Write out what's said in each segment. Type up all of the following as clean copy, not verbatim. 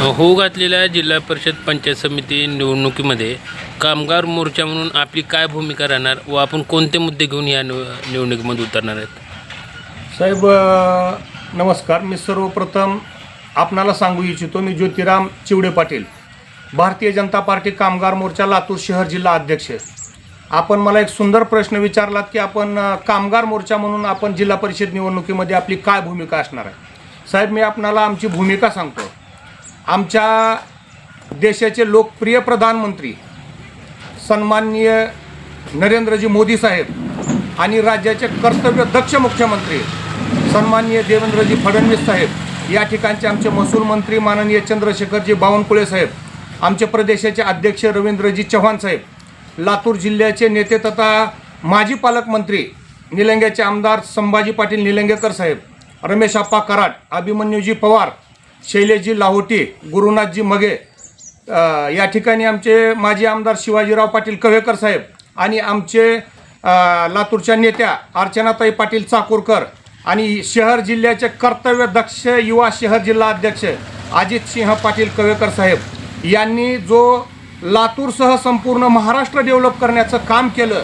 होऊ घातलेल्या जिल्हा परिषद पंचायत समिती निवडणुकीमध्ये कामगार मोर्चा म्हणून आपली काय भूमिका राहणार व आपण कोणते मुद्दे घेऊन या निवडणुकीमध्ये उतरणार आहेत? साहेब नमस्कार. मी सर्वप्रथम आपणाला सांगू इच्छितो, मी ज्योतिराम चिवडे पाटील, भारतीय जनता पार्टी कामगार मोर्चा लातूर शहर जिल्हा अध्यक्ष. आपण मला एक सुंदर प्रश्न विचारलात की आपण कामगार मोर्चा म्हणून आपण जिल्हा परिषद निवडणुकीमध्ये आपली काय भूमिका असणार आहे. साहेब मी आपणाला आमची भूमिका सांगतो. आमच्या देशाचे लोकप्रिय प्रधानमंत्री सन्माननीय नरेंद्रजी मोदी साहेब आणि राज्याचे कर्तव्यदक्ष मुख्यमंत्री सन्माननीय देवेंद्रजी फडणवीस साहेब, या ठिकाणचे आमचे महसूल मंत्री माननीय चंद्रशेखरजी बावनकुळे साहेब, आमचे प्रदेशाचे अध्यक्ष रवींद्रजी चव्हाण साहेब, लातूर जिल्ह्याचे नेते तथा माजी पालकमंत्री निलंग्याचे आमदार संभाजी पाटील निलंगेकर साहेब, रमेश आप्पा कराड, अभिमन्यूजी पवार, शैलेशजी लाहोटी, गुरुनाथजी मगे, या ठिकाणी आमचे माजी आमदार शिवाजीराव पाटील कव्हेकर साहेब आणि आमचे लातूरच्या नेत्या अर्चनाताई पाटील चाकूरकर आणि शहर जिल्ह्याचे कर्तव्यदक्ष युवा शहर जिल्हा अध्यक्ष अजितसिंह पाटील कव्हेकर साहेब यांनी जो लातूरसह संपूर्ण महाराष्ट्र डेव्हलप करण्याचं काम केलं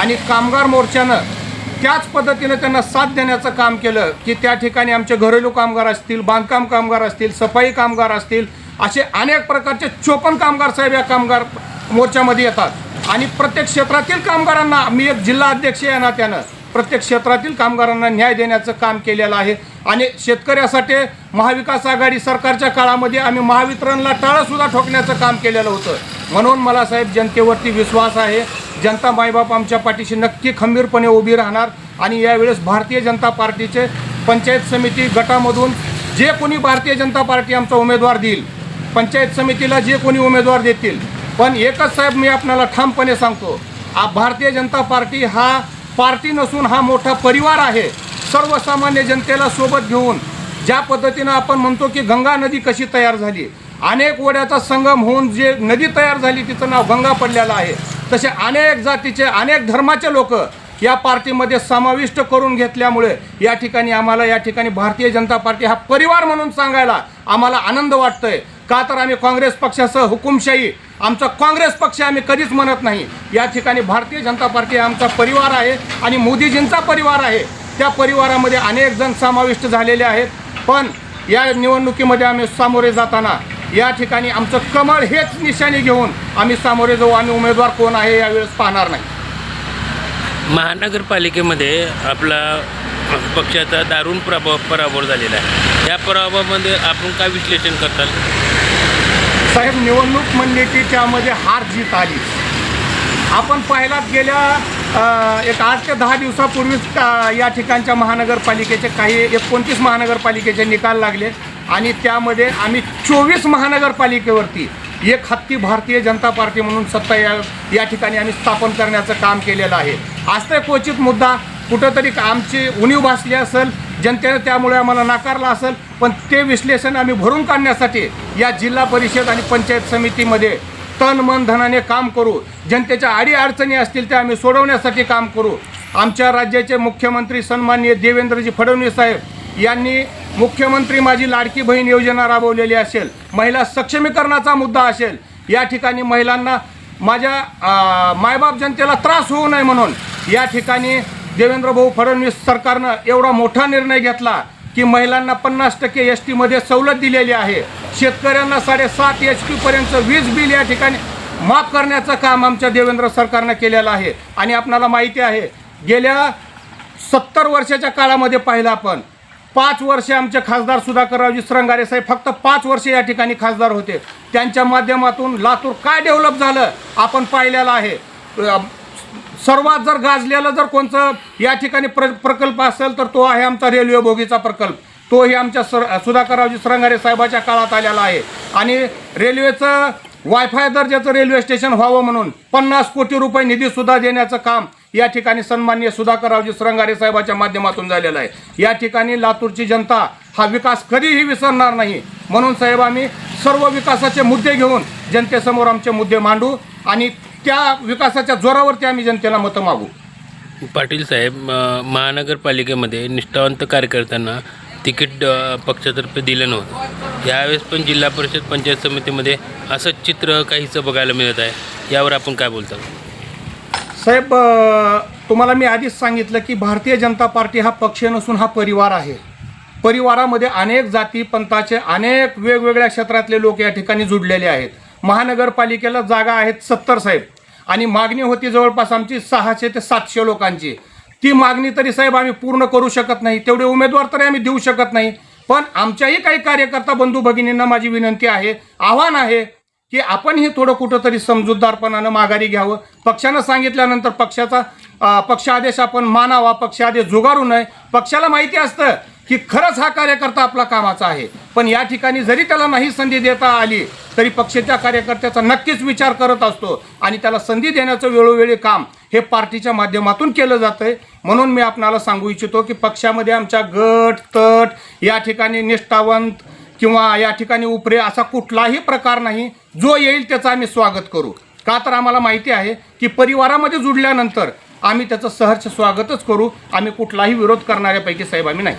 आणि कामगार मोर्चानं त्याच पद्धतीनं त्यांना साथ देण्याचं काम केलं की त्या ठिकाणी आमचे घरेलू कामगार असतील, बांधकाम कामगार असतील, सफाई कामगार असतील, असे अनेक प्रकारचे 54 कामगार साहेब या कामगार मोर्चामध्ये येतात आणि प्रत्येक क्षेत्रातील कामगारांना, मी एक जिल्हा अध्यक्ष या नात्यानं प्रत्येक क्षेत्रातील कामगारांना न्याय देण्याचं काम केलेलं आहे. आणि शेतकऱ्यासाठी महाविकास आघाडी सरकारच्या काळामध्ये आम्ही महावितरणला टाळंसुद्धा ठोकण्याचं काम केलेलं होतं. म्हणून मला साहेब जनतेवरती विश्वास आहे. जनता मायबाप आमच्या पाठीशी नक्की खंबीरपणे उभी राहणार आणि यावेळेस भारतीय जनता पार्टीचे पंचायत समिती गटामधून जे कोणी भारतीय जनता पार्टी आमचा उमेदवार देईल, पंचायत समितीला जे कोणी उमेदवार देतील, पण एकच साहेब मी आपल्याला ठामपणे सांगतो, भारतीय जनता पार्टी हा पार्टी नसून हा मोठा परिवार आहे. सर्वसामान्य जनतेला सोबत घेऊन ज्या पद्धतीनं आपण म्हणतो की गंगा नदी कशी तयार झाली, अनेक ओढ्याचा संगम होऊन जे नदी तयार झाली तिचं नाव गंगा पडलेलं आहे, तसे अनेक जातीचे अनेक धर्माचे लोक या पार्टीमध्ये समाविष्ट करून घेतल्यामुळे या ठिकाणी आम्हाला या ठिकाणी भारतीय जनता पार्टी हा परिवार म्हणून सांगायला आम्हाला आनंद वाटतोय. का तर आम्ही काँग्रेस पक्षासह हुकुमशाही आमचा काँग्रेस पक्ष आम्ही कधीच म्हणत नाही. या ठिकाणी भारतीय जनता पार्टी आमचा परिवार आहे आणि मोदीजींचा परिवार आहे. त्या परिवारामध्ये अनेक जण समाविष्ट झालेले आहेत. पण या निवडणुकीमध्ये आम्ही सामोरे जाताना या ठिकाणी आमचं कमळ हेच निशाणी घेऊन आम्ही सामोरे जाऊ. आम्ही उमेदवार कोण आहे यावेळेस पाहणार नाही. महानगरपालिकेमध्ये आपला पक्षाचा दारुण पराभव झालेला आहे. या पराभवामध्ये आपण काय विश्लेषण करताल? साहेब निवडणूक म्हणले की त्यामध्ये हार जीत आली. आपण पाहिलात गेल्या एक 8 ते 10 दिवसापूर्वीच या ठिकाणच्या महानगरपालिकेचे काही 29 महानगरपालिकेचे निकाल लागले आणि त्यामध्ये आम्ही 24 महानगरपालिकेवरती एक हत्ती भारतीय जनता पार्टी म्हणून सत्ता या ठिकाणी आम्ही स्थापन करण्याचं काम केलेलं आहे. आज ते क्वचित मुद्दा कुठंतरी आमची उणीव भासली असेल, जनतेने त्यामुळे आम्हाला नाकारला असेल, पण ते विश्लेषण आम्ही भरून काढण्यासाठी या जिल्हा परिषद आणि पंचायत समितीमध्ये तन मन धनाने काम करू. जनतेच्या अडीअडचणी असतील त्या आम्ही सोडवण्यासाठी काम करू. आमच्या राज्याचे मुख्यमंत्री सन्माननीय देवेंद्रजी फडणवीस साहेब यांनी मुख्यमंत्री माझी लाडकी बहीण योजना राबवलेली असेल, महिला सक्षमीकरणाचा मुद्दा असेल, या ठिकाणी महिलांना माझ्या मायबाप जनतेला त्रास होऊ नये म्हणून या ठिकाणी देवेंद्रभाऊ फडणवीस सरकारनं एवढा मोठा निर्णय घेतला की महिलांना 50% STमध्ये सवलत दिलेली आहे. शेतकऱ्यांना 7.5 HP पर्यंत वीज बिल या ठिकाणी माफ करण्याचं काम आमच्या देवेंद्र सरकारनं केलेलं आहे. आणि आपणाला माहिती आहे गेल्या 70 वर्षाच्या काळामध्ये पाहिलं आपण 5 वर्षे आमचे खासदार सुधाकररावजी श्रंगारे साहेब फक्त 5 वर्षे या ठिकाणी खासदार होते. त्यांच्या माध्यमातून लातूर काय डेव्हलप झालं आपण पाहिलेलं आहे. सर्वात जर गाजलेलं जर कोणतं या ठिकाणी प्रकल्प असेल तर तो आहे आमचा रेल्वे बोगीचा प्रकल्प. तोही आमच्या सुधाकररावजी श्रंगारे साहेबाच्या काळात आलेला आहे. आणि रेल्वेचं वायफाय दर्जाचं रेल्वे स्टेशन व्हावं म्हणून 50 कोटी रुपये निधीसुद्धा देण्याचं काम या ठिकाणी सन्माननीय सुधाकररावजी श्रंगारे साहेबाच्या माध्यमातून झालेलं आहे. या ठिकाणी लातूरची जनता हा विकास कधीही विसरणार नाही. म्हणून साहेब आम्ही सर्व विकासाचे मुद्दे घेऊन जनतेसमोर आमचे मुद्दे मांडू आणि त्या विकासाच्या जोरावरती आम्ही जनतेला मतं मागू. पाटील साहेब, महानगरपालिकेमध्ये निष्ठावंत कार्यकर्त्यांना तिकीट पक्षातर्फे दिलं नव्हतं. यावेळेस पण जिल्हा परिषद पंचायत समितीमध्ये असंच चित्र काहीसं बघायला मिळत आहे. यावर आपण काय बोलता? साहेब, तुम्हाला मी आधीच सांगितलं की भारतीय जनता पार्टी हा पक्ष नसून हा परिवार आहे. परिवारामध्ये अनेक जाती पंथाचे अनेक वेगवेगळ्या क्षेत्रातले लोक या ठिकाणी जुडलेले आहेत. महानगरपालिकेला जागा आहेत 70 साहेब, आणि मागणी होती जवळपास आमची 600 ते 700 लोकांची. ती मागणी तरी साहेब आम्ही पूर्ण करू शकत नाही, तेवढे उमेदवार तरी आम्ही देऊ शकत नाही. पण आमच्याही काही कार्यकर्ता बंधू भगिनींना माझी विनंती आहे, आव्हान आहे की आपण हे थोडं कुठंतरी समजूतदारपणानं माघारी घ्यावं. पक्षानं सांगितल्यानंतर पक्षादेश आपण मानावा, पक्षादेश झुगारू नये. पक्षाला माहिती असतं की खरंच हा कार्यकर्ता आपला कामाचा आहे, पण या ठिकाणी जरी त्याला नाही संधी देता आली तरी पक्षाच्या कार्यकर्त्याचा नक्कीच विचार करत असतो आणि त्याला संधी देण्याचं वेळोवेळी काम हे पार्टीच्या माध्यमातून केलं जातंय. म्हणून मी आपणाला सांगू इच्छितो की पक्षामध्ये आमच्या गट तट या ठिकाणी निष्ठावंत किंवा या ठिकाणी उपरे असा कुठलाही प्रकार नाही. जो येईल त्याचं आम्ही स्वागत करू. का तर आम्हाला माहिती आहे की परिवारामध्ये जुडल्यानंतर आम्ही त्याचं सहर्ष स्वागतच करू. आम्ही कुठलाही विरोध करणाऱ्यापैकी साहेब आम्ही नाही.